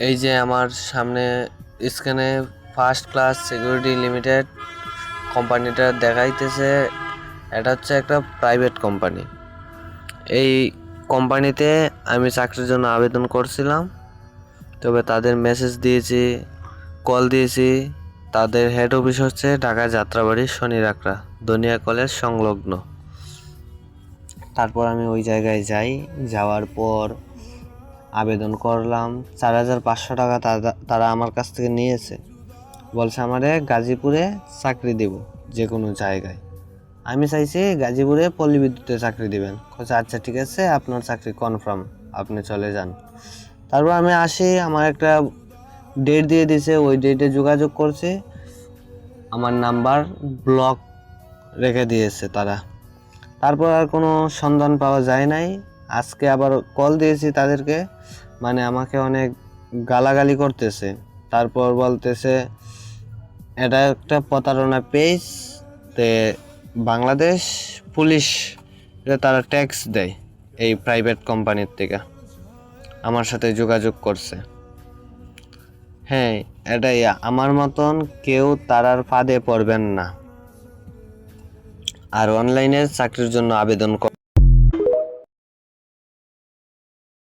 এই যে আমার সামনে স্ক্রিনে ফার্স্ট ক্লাস সিকিউরিটি লিমিটেড কোম্পানিটা দেখাইতেছে। এটা হচ্ছে একটা প্রাইভেট কোম্পানি। এই কোম্পানিতে আমি চাকরির জন্য আবেদন করছিলাম, তবে তাদের মেসেজ দিয়েছি, কল দিয়েছি। তাদের হেড অফিস হচ্ছে ঢাকা যাত্রাবাড়ি শনিরাকড়া দনিয়া কলেজ সংলগ্ন। তারপর আমি ওই জায়গায় যাই, যাওয়ার পর আবেদন করলাম। 4,500 টাকা তারা আমার কাছ থেকে নিয়েছে। বলছে আমারে গাজীপুরে চাকরি দেব যে কোনো জায়গায়। আমি চাইছি গাজীপুরে পল্লী বিদ্যুতে চাকরি দিবেন। আচ্ছা ঠিক আছে, আপনার চাকরি কনফার্ম, আপনি চলে যান। তারপর আমি আসি, আমার একটা ডেট দিয়ে দিছে, ওই ডেটে যোগাযোগ করছি। আমার নাম্বার ব্লক রেখে দিয়েছে তারা। তারপর আর কোনো সন্ধান পাওয়া যায় নাই। আজকে আবার কল দিয়েছি তাদেরকে, মানে আমাকে অনেক গালাগালি করতেছে। তারপর বলতেছে এটা একটা প্রতারণা পেজ, তে বাংলাদেশ পুলিশ তারা ট্যাক্স দেয় এই প্রাইভেট কোম্পানির থেকে। আমার সাথে যোগাযোগ করছে। হ্যাঁ, এটাই, আমার মতন কেউ তারার ফাঁদে পড়বেন না আর অনলাইনে চাকরির জন্য আবেদন